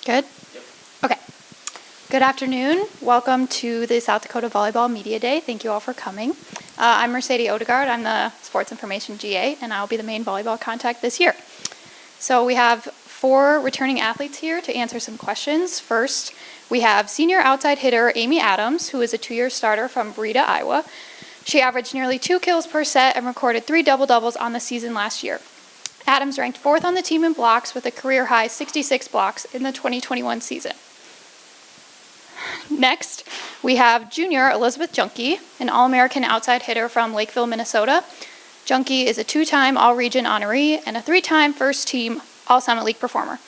Good? Yep. Okay. Good afternoon. Welcome to the South Dakota Volleyball Media Day. Thank you all for coming. I'm Mercedes Odegaard. I'm the Sports Information GA, and I'll be the main volleyball contact this year. So we have 4 returning athletes here to answer some questions. First, we have senior outside hitter Amy Adams, who is a 2-year starter from Breda, Iowa. She averaged nearly 2 kills per set and recorded 3 double-doubles on the season last year. Adams ranked 4th on the team in blocks with a career-high 66 blocks in the 2021 season. Next, we have junior Elizabeth Junkie, an All-American outside hitter from Lakeville, Minnesota. Junkie is a 2-time All-Region honoree and a 3-time first-team All-Summit League performer.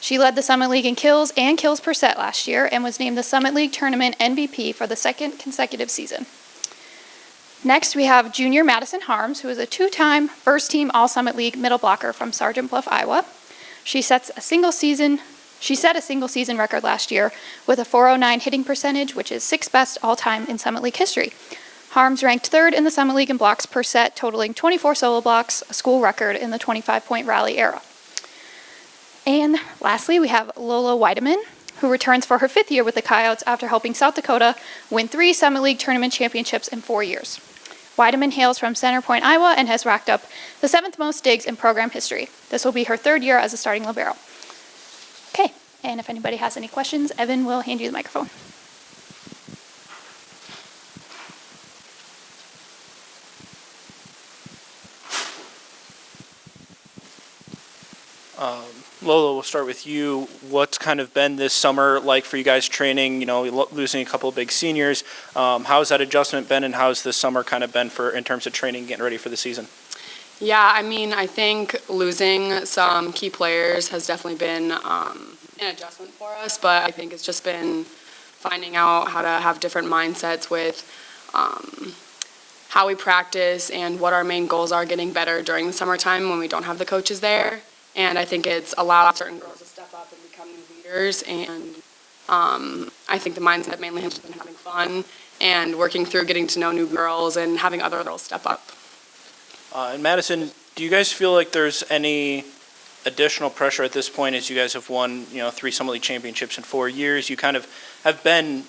She led the Summit League in kills and kills per set last year and was named the Summit League Tournament MVP for the 2nd consecutive season. Next, we have junior Madison Harms, who is a 2-time first-team All-Summit League middle blocker from Sergeant Bluff, Iowa. She set a single season record last year with a .409 hitting percentage, which is 6th best all-time in Summit League history. Harms ranked 3rd in the Summit League in blocks per set, totaling 24 solo blocks, a school record in the 25-point rally era. And lastly, we have Lola Weideman, who returns for her 5th year with the Coyotes after helping South Dakota win 3 Summit League tournament championships in 4 years. Weideman hails from Center Point, Iowa, and has racked up the 7th most digs in program history. This will be her 3rd year as a starting libero. Okay, and if anybody has any questions, Evan will hand you the microphone. Lola, we'll start with you. What's kind of been this summer like for you guys training, losing a couple of big seniors? How's that adjustment been, and how's this summer kind of been in terms of training, getting ready for the season? Yeah, I think losing some key players has definitely been an adjustment for us, but I think it's just been finding out how to have different mindsets with how we practice and what our main goals are, getting better during the summertime when we don't have the coaches there. And I think it's allowed certain girls to step up and become new leaders. And I think the mindset mainly has been having fun and working through getting to know new girls and having other girls step up. And Madison, do you guys feel like there's any additional pressure at this point, as you guys have won, 3 Summit League championships in 4 years? You kind of have been,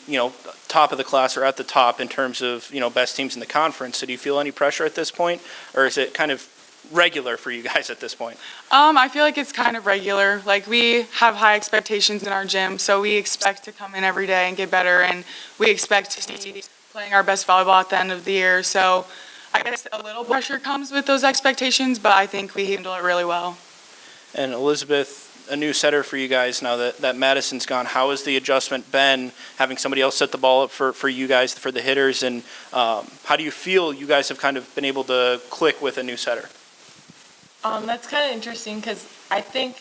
top of the class or at the top in terms of, best teams in the conference. So do you feel any pressure at this point, or is it kind of regular for you guys at this point? I feel like it's kind of regular. Like, we have high expectations in our gym, so we expect to come in every day and get better, and we expect to be playing our best volleyball at the end of the year. So I guess a little pressure comes with those expectations, but I think we handle it really well. And Elizabeth, a new setter for you guys now that Madison's gone. How has the adjustment been, having somebody else set the ball up for you guys, for the hitters, and how do you feel you guys have kind of been able to click with a new setter? That's kind of interesting because I think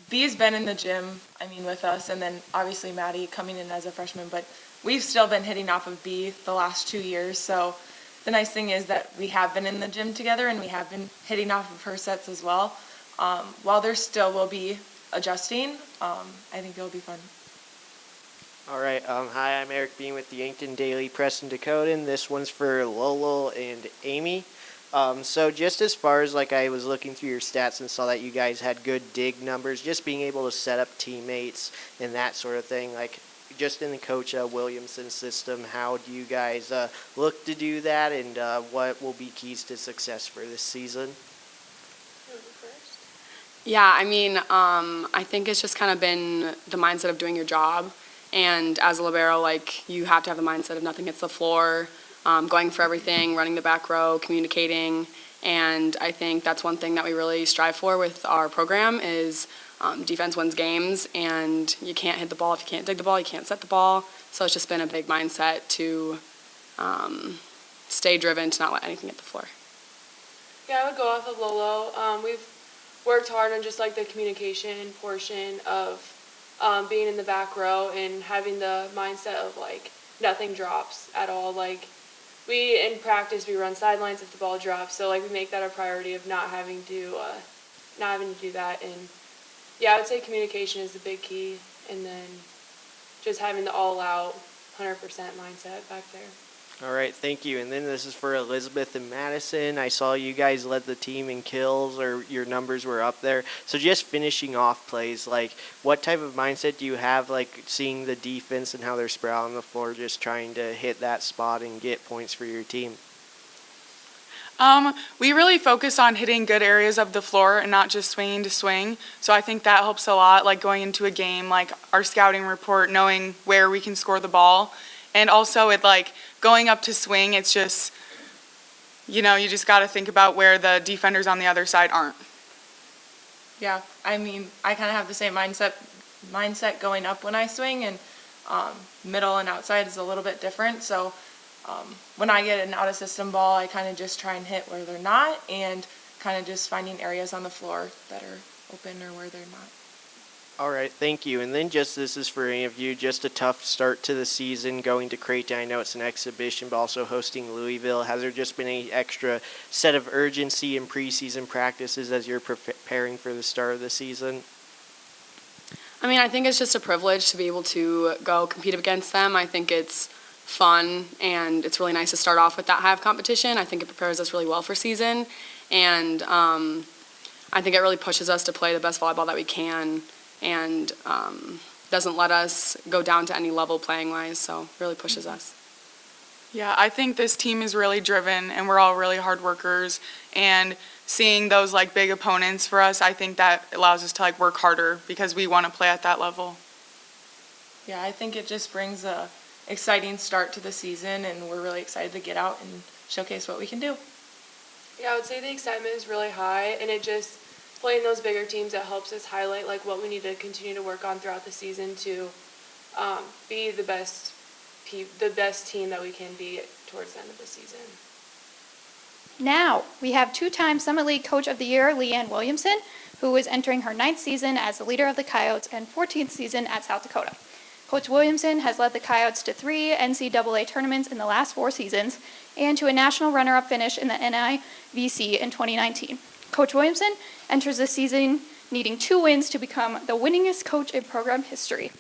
B's been in the gym, with us, and then obviously Maddie coming in as a freshman, but we've still been hitting off of B the last 2 years. So the nice thing is that we have been in the gym together and we have been hitting off of her sets as well. While there still will be adjusting, I think it'll be fun. All right. Hi, I'm Eric Bean with the Yankton Daily Press and Dakotan. This one's for Lola and Amy. So just as far as I was looking through your stats and saw that you guys had good dig numbers, just being able to set up teammates and that sort of thing, just in the Coach Williamson system, how do you guys look to do that, and what will be keys to success for this season? Yeah, I think it's just kind of been the mindset of doing your job. And as a libero, you have to have the mindset of nothing hits the floor, going for everything, running the back row, communicating. And I think that's one thing that we really strive for with our program is defense wins games, and you can't hit the ball if you can't dig the ball, you can't set the ball. So it's just been a big mindset to stay driven, to not let anything hit the floor. Yeah, I would go off of Lolo. We've worked hard on just the communication portion of being in the back row and having the mindset of nothing drops at all. We in practice we run sidelines if the ball drops, so we make that a priority of not having to do that. And yeah, I would say communication is the big key, and then just having the all out 100% mindset back there. All right, thank you. And then this is for Elizabeth and Madison. I saw you guys led the team in kills, or your numbers were up there. So just finishing off plays, like what type of mindset do you have, like seeing the defense and how they're spread out on the floor, just trying to hit that spot and get points for your team? We really focus on hitting good areas of the floor and not just swinging to swing. So I think that helps a lot, like going into a game, like our scouting report, knowing where we can score the ball. And also it like going up to swing, it's just, you just got to think about where the defenders on the other side aren't. Yeah, I mean, I kind of have the same mindset going up when I swing, and middle and outside is a little bit different. So when I get an out-of-system ball, I kind of just try and hit where they're not, and kind of just finding areas on the floor that are open or where they're not. All right, thank you. And then just this is for any of you, just a tough start to the season going to Creighton. I know it's an exhibition, but also hosting Louisville. Has there just been any extra set of urgency in preseason practices as you're preparing for the start of the season? I mean, I think it's just a privilege to be able to go compete against them. I think it's fun, and it's really nice to start off with that high of competition. I think it prepares us really well for season, and I think it really pushes us to play the best volleyball that we can, and doesn't let us go down to any level playing-wise, so really pushes us. Yeah, I think this team is really driven, and we're all really hard workers, and seeing those like big opponents for us, I think that allows us to like work harder because we want to play at that level. Yeah, I think it just brings a exciting start to the season, and we're really excited to get out and showcase what we can do. Yeah, I would say the excitement is really high, and it just playing those bigger teams, it helps us highlight like what we need to continue to work on throughout the season to be the best team that we can be towards the end of the season. Now, we have two-time Summit League Coach of the Year, Leanne Williamson, who is entering her 9th season as the leader of the Coyotes and 14th season at South Dakota. Coach Williamson has led the Coyotes to 3 NCAA tournaments in the last 4 seasons and to a national runner-up finish in the NIVC in 2019. Coach Williamson enters this season needing 2 wins to become the winningest coach in program history.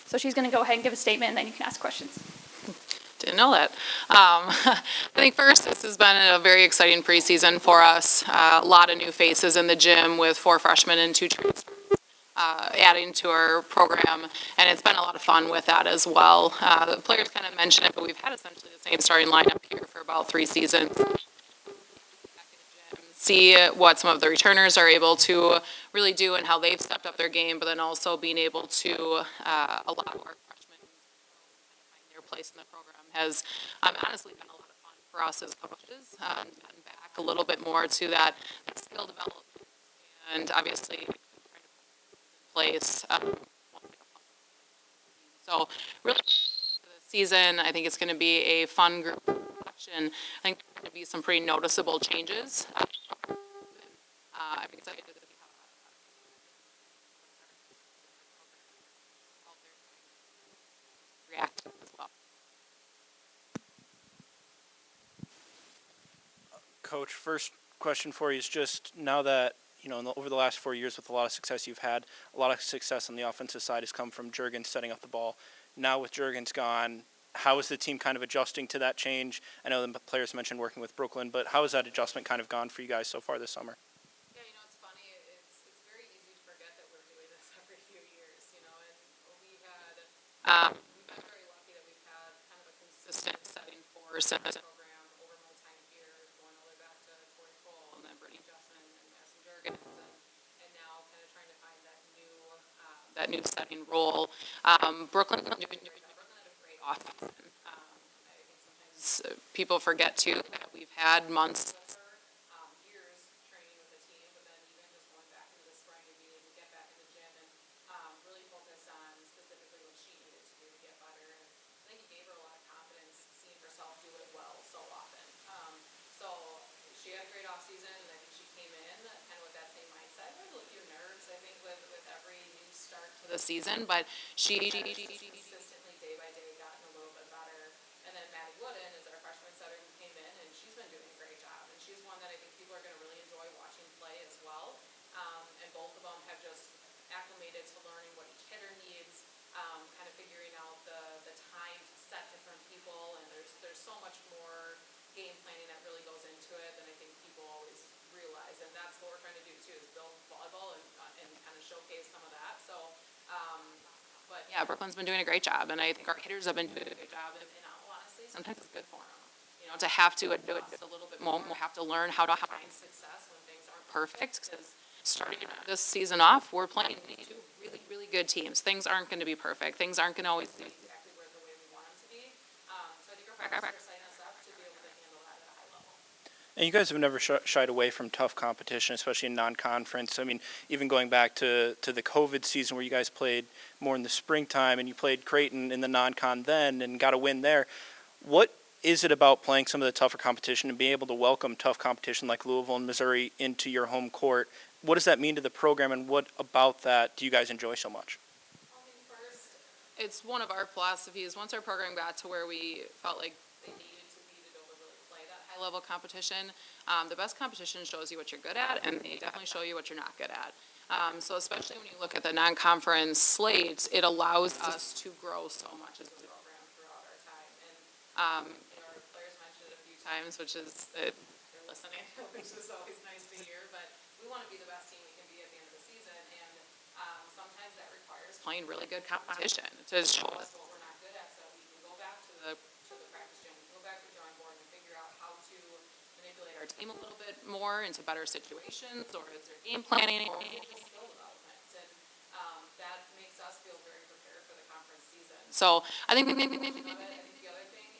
So she's going to go ahead and give a statement, and then you can ask questions. Didn't know that. I think first, this has been a very exciting preseason for us. A lot of new faces in the gym with 4 freshmen and 2 transfers adding to our program, and it's been a lot of fun with that as well. The players kind of mentioned it, but we've had essentially the same starting lineup here for about 3 seasons. See what some of the returners are able to really do and how they've stepped up their game, but then also being able to allow our freshmen find their place in the program has honestly been a lot of fun for us as coaches. Gotten back a little bit more to that skill development, and obviously trying to put in place. So really, the season, I think it's going to be a fun group selection. I think there's going to be some pretty noticeable changes. I'm excited to see how react as well. Coach, first question for you is just now that, over the last 4 years with a lot of success you've had, a lot of success on the offensive side has come from Juergens setting up the ball. Now with Juergens gone, how is the team kind of adjusting to that change? I know the players mentioned working with Brooklyn, but how has that adjustment kind of gone for you guys so far this summer? Yeah, it's funny. It's very easy to forget that we're doing this every few years, and we've been very lucky that we've had kind of a consistent setting force in this program over my time here, going all the way back to Corey Cole and then Brittany Jesson and Madison Juergens, and now kind of trying to find that new setting role. Brooklyn had a great offense. I think sometimes people forget too that we've had months. Years training with the team, but then even just going back into the spring and being able to get back in the gym and really focus on specifically what she needed to do to get better. And I think it gave her a lot of confidence seeing herself do it well so often. So she had a great off season, and I think she came in kind of with that same mindset. A little few nerves, I think, with every new start to the season, but she consistently day by day gotten a little bit better. And then Maddie Wooden is our freshman setter who came in, and she's been doing a great job. And she's one that I think people are going to really enjoy watching play as well. And both of them have just acclimated to learning what each hitter needs, kind of figuring out the time to set different people. And there's so much more game planning that really goes into it than I think people always realize. And that's what we're trying to do too, is build volleyball and kind of showcase some of that. So, but yeah, Brooklyn's been doing a great job, and I think our hitters have been doing a good job. And honestly, sometimes it's good for them. You know, to have to do it just a little bit more, have to learn how to find success when things aren't perfect. Because starting this season off, we're playing two really, really good teams. Things aren't going to be perfect. Things aren't going to always be exactly where the way we want them to be. So I think our practices are setting us up to be able to handle that at a high level. And you guys have never shied away from tough competition, especially in non-conference. I mean, even going back to the COVID season where you guys played more in the springtime and you played Creighton in the non-con then and got a win there. What is it about playing some of the tougher competition and being able to welcome tough competition like Louisville and Missouri into your home court? What does that mean to the program, and what about that do you guys enjoy so much? I mean, first, it's one of our philosophies. Once our program got to where we felt like they needed to be to be able to really play that high-level competition, the best competition shows you what you're good at, and they definitely show you what you're not good at. So especially when you look at the non-conference slates, it allows us to grow so much as a program throughout our time. And you know, our players mentioned it a few times, which is they're listening, which is always nice to hear. But we want to be the best team we can be at the end of the season, and sometimes that requires playing really good competition to show us what we're not good at, so we can go back to the practice gym, go back to the drawing board, and figure out how to manipulate our team a little bit more into better situations, or is there game planning, or skill development, and that makes us feel very prepared for the conference season. So I think the other thing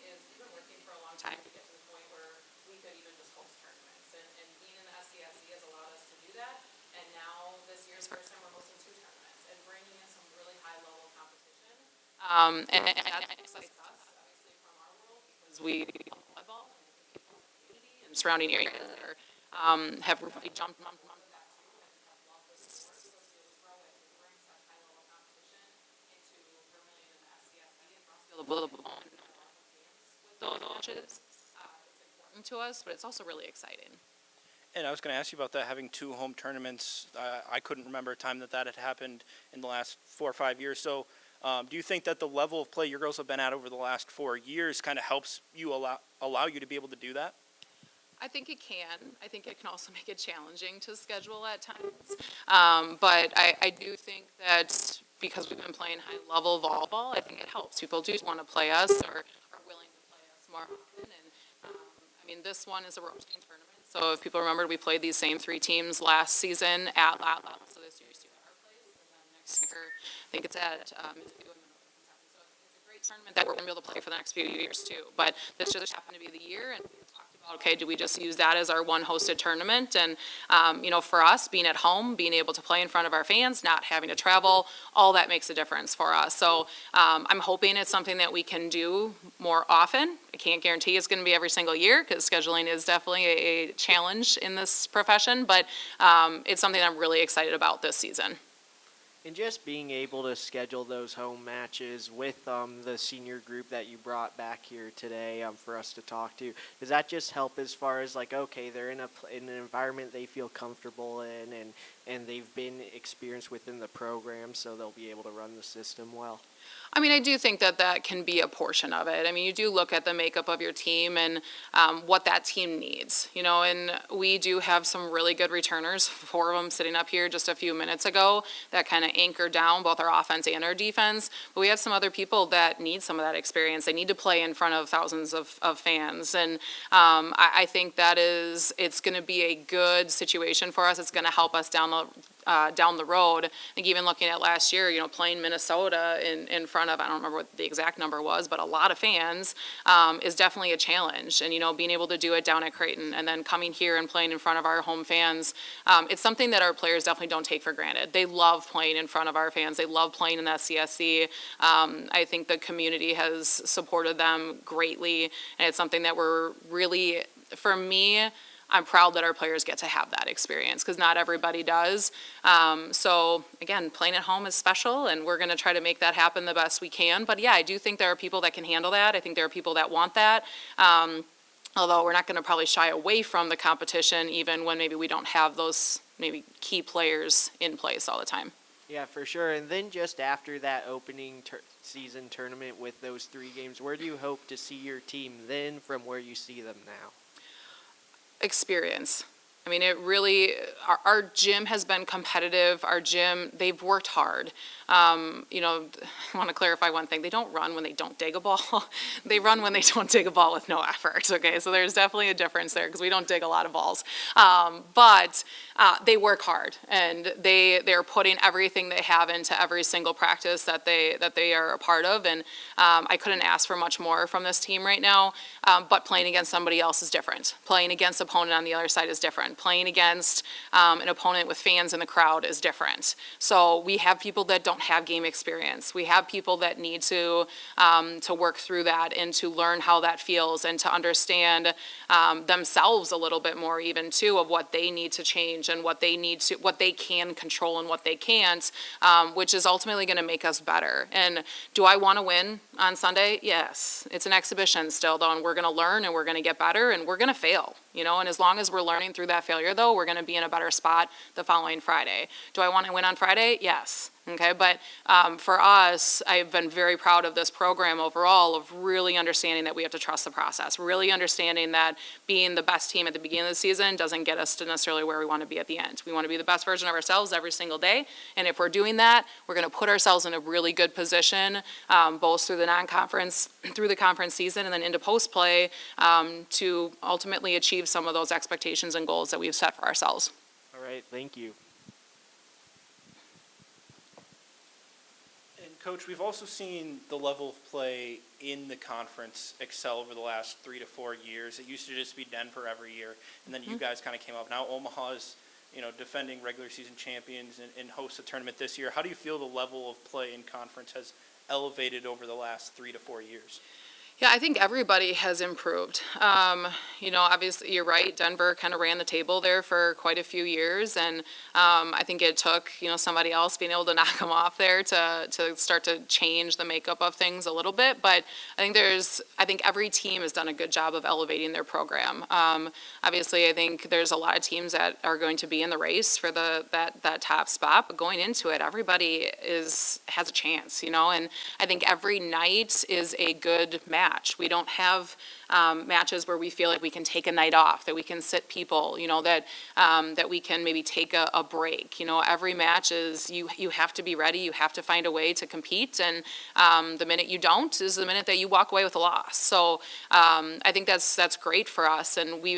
is we've been working for a long time to get to the point where we could even just host tournaments, and being in the SCSC has allowed us to do that. And now this year's first time we're hosting 2 tournaments and bringing in some really high-level competition. And that excites us, obviously, from our world, because we love volleyball and people in the community and surrounding areas are, have really jumped onto that too, and have loved this sport. So it's really grow as we bring such high-level competition into Vermillion and the SCSC and for us to be able to build and games with those matches. It's important to us, but it's also really exciting. And I was going to ask you about that, having 2 home tournaments. I couldn't remember a time that had happened in the last 4 or 5 years. So do you think that the level of play your girls have been at over the last 4 years kind of helps you allow you to be able to do that? I think it can. I think it can also make it challenging to schedule at times. But I do think that because we've been playing high-level volleyball, I think it helps. People do want to play us or are willing to play us more often. And I mean, this one is a rotating tournament. So if people remember, we played these same 3 teams last season at Lola. So this year's 2 at our place, and then next year, I think it's at Mizzou. So it's a great tournament that we're going to be able to play for the next few years too. But this just happened to be the year, and we talked about, okay, do we just use that as our one hosted tournament? And you know, for us, being at home, being able to play in front of our fans, not having to travel, all that makes a difference for us. So I'm hoping it's something that we can do more often. I can't guarantee it's going to be every single year because scheduling is definitely a challenge in this profession, but it's something I'm really excited about this season. And just being able to schedule those home matches with the senior group that you brought back here today for us to talk to, does that just help as far as like, okay, they're in an environment they feel comfortable in, and they've been experienced within the program, so they'll be able to run the system well? I mean, I do think that that can be a portion of it. I mean, you do look at the makeup of your team and what that team needs, you know, and we do have some really good returners, 4 of them sitting up here just a few minutes ago that kind of anchor down both our offense and our defense. But we have some other people that need some of that experience. They need to play in front of thousands of fans. And I think that it's going to be a good situation for us. It's going to help us down the road. I think even looking at last year, you know, playing Minnesota in front of, I don't remember what the exact number was, but a lot of fans is definitely a challenge. And, you know, being able to do it down at Creighton and then coming here and playing in front of our home fans, it's something that our players definitely don't take for granted. They love playing in front of our fans. They love playing in that CSC. I think the community has supported them greatly, and it's something that we're really, for me, I'm proud that our players get to have that experience because not everybody does. So again, playing at home is special, and we're going to try to make that happen the best we can. But yeah, I do think there are people that can handle that. I think there are people that want that. Although we're not going to probably shy away from the competition even when maybe we don't have those maybe key players in place all the time. Yeah, for sure. And then just after that opening season tournament with those 3 games, where do you hope to see your team then from where you see them now? Experience. I mean, it really, our gym has been competitive. Our gym, they've worked hard. You know, I want to clarify one thing. They don't run when they don't dig a ball. They run when they don't dig a ball with no effort, okay? So there's definitely a difference there because we don't dig a lot of balls. But they work hard, and they're putting everything they have into every single practice that they are a part of. And I couldn't ask for much more from this team right now. But playing against somebody else is different. Playing against an opponent on the other side is different. Playing against an opponent with fans in the crowd is different. So we have people that don't have game experience. We have people that need to work through that and to learn how that feels and to understand themselves a little bit more even too of what they need to change and what they can control and what they can't, which is ultimately going to make us better. And do I want to win on Sunday? Yes. It's an exhibition still though, and we're going to learn and we're going to get better and we're going to fail. You know, and as long as we're learning through that failure, though, we're going to be in a better spot the following Friday. Do I want to win on Friday? Yes. Okay, but for us, I've been very proud of this program overall of really understanding that we have to trust the process, really understanding that being the best team at the beginning of the season doesn't get us to necessarily where we want to be at the end. We want to be the best version of ourselves every single day, and if we're doing that, we're going to put ourselves in a really good position, both through the non-conference, through the conference season, and then into post-play to ultimately achieve some of those expectations and goals that we've set for ourselves. All right, thank you. And Coach, we've also seen the level of play in the conference excel over the last 3 to 4 years. It used to just be Denver every year, and then you guys kind of came up. Now Omaha is, you know, defending regular season champions and hosts a tournament this year. How do you feel the level of play in conference has elevated over the last 3 to 4 years? Yeah, I think everybody has improved. You know, obviously, you're right. Denver kind of ran the table there for quite a few years, and I think it took, you know, somebody else being able to knock them off there to start to change the makeup of things a little bit. But I think every team has done a good job of elevating their program. Obviously, I think there's a lot of teams that are going to be in the race for that top spot, but going into it, everybody has a chance, you know, and I think every night is a good match. We don't have matches where we feel like we can take a night off, that we can sit people, you know, that we can maybe take a break. You know, every match is you have to be ready. You have to find a way to compete, and the minute you don't is the minute that you walk away with a loss. So I think that's great for us. And we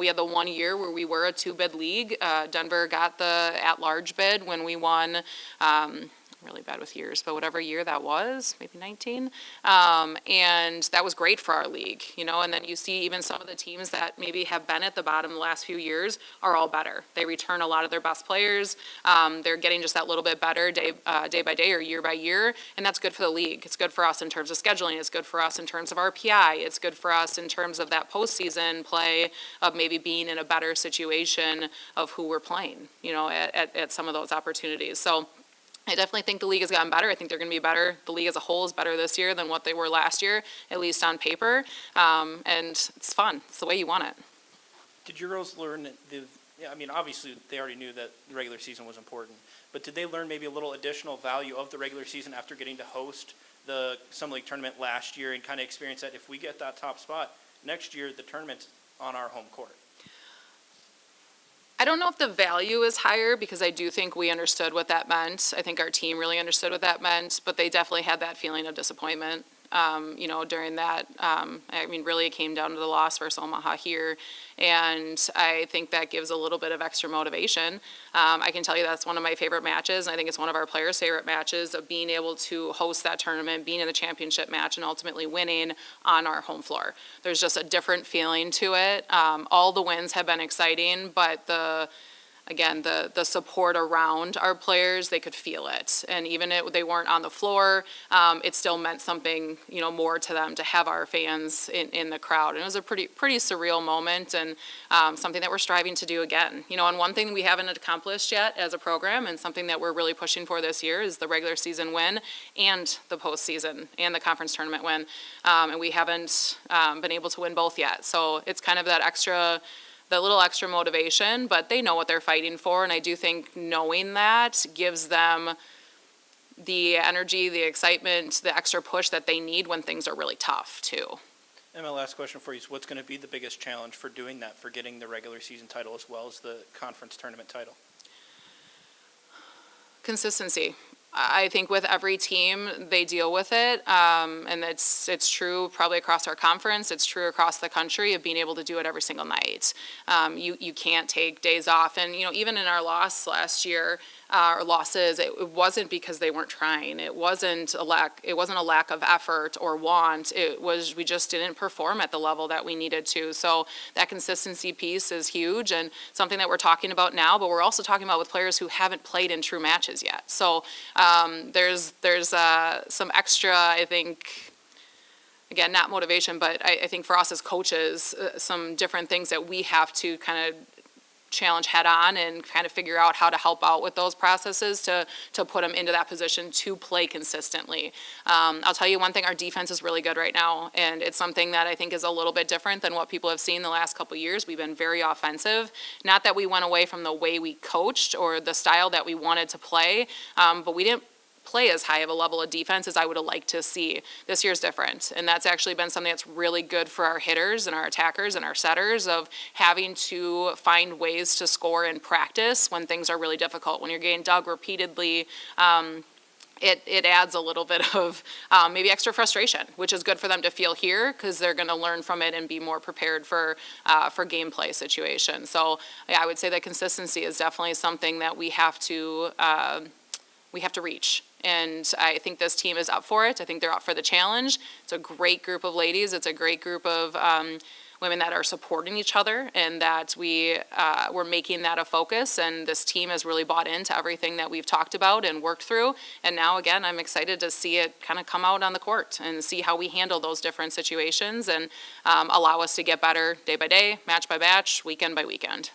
had the 1 year where we were a 2-bid league. Denver got the at-large bid when we won. Really bad with years, but whatever year that was, maybe 19. And that was great for our league, you know, and then you see even some of the teams that maybe have been at the bottom the last few years are all better. They return a lot of their best players. They're getting just that little bit better day by day or year by year, and that's good for the league. It's good for us in terms of scheduling. It's good for us in terms of RPI. It's good for us in terms of that postseason play of maybe being in a better situation of who we're playing, you know, at some of those opportunities. So I definitely think the league has gotten better. I think they're going to be better. The league as a whole is better this year than what they were last year, at least on paper. And it's fun. It's the way you want it. Did your girls learn I mean, obviously they already knew that the regular season was important, but did they learn maybe a little additional value of the regular season after getting to host the Summer League tournament last year and kind of experience that if we get that top spot next year, the tournament's on our home court? I don't know if the value is higher because I do think we understood what that meant. I think our team really understood what that meant, but they definitely had that feeling of disappointment. You know, during that, I mean, really it came down to the loss versus Omaha here, and I think that gives a little bit of extra motivation. I can tell you that's one of my favorite matches, and I think it's one of our players' favorite matches of being able to host that tournament, being in the championship match, and ultimately winning on our home floor. There's just a different feeling to it. All the wins have been exciting, but the support around our players, they could feel it. And even if they weren't on the floor, it still meant something, you know, more to them to have our fans in the crowd. And it was a pretty surreal moment and something that we're striving to do again. You know, and one thing we haven't accomplished yet as a program and something that we're really pushing for this year is the regular season win and the postseason and the conference tournament win. And we haven't been able to win both yet. So it's kind of that little extra motivation, but they know what they're fighting for, and I do think knowing that gives them the energy, the excitement, the extra push that they need when things are really tough too. And my last question for you is, what's going to be the biggest challenge for doing that, for getting the regular season title as well as the conference tournament title? Consistency. I think with every team, they deal with it, and it's true probably across our conference. It's true across the country of being able to do it every single night. You can't take days off, and even in our loss last year, or losses, it wasn't because they weren't trying. It wasn't a lack of effort or want. It was we just didn't perform at the level that we needed to. So that consistency piece is huge and something that we're talking about now. But we're also talking about with players who haven't played in true matches yet. So there's some extra, I think. Again, not motivation, but I think for us as coaches, some different things that we have to kind of challenge head on and kind of figure out how to help out with those processes to put them into that position to play consistently. I'll tell you one thing, our defense is really good right now, and it's something that I think is a little bit different than what people have seen the last couple of years. We've been very offensive. Not that we went away from the way we coached or the style that we wanted to play, but we didn't play as high of a level of defense as I would have liked to see. This year's different, and that's actually been something that's really good for our hitters and our attackers and our setters of having to find ways to score in practice when things are really difficult. When you're getting dug repeatedly, it adds a little bit of maybe extra frustration, which is good for them to feel here because they're going to learn from it and be more prepared for gameplay situations. So yeah, I would say that consistency is definitely something that we have to reach. And I think this team is up for it. I think they're up for the challenge. It's a great group of ladies. It's a great group of women that are supporting each other and that we're making that a focus. And this team has really bought into everything that we've talked about and worked through. And now, again, I'm excited to see it kind of come out on the court and see how we handle those different situations and allow us to get better day by day, match by match, weekend by weekend.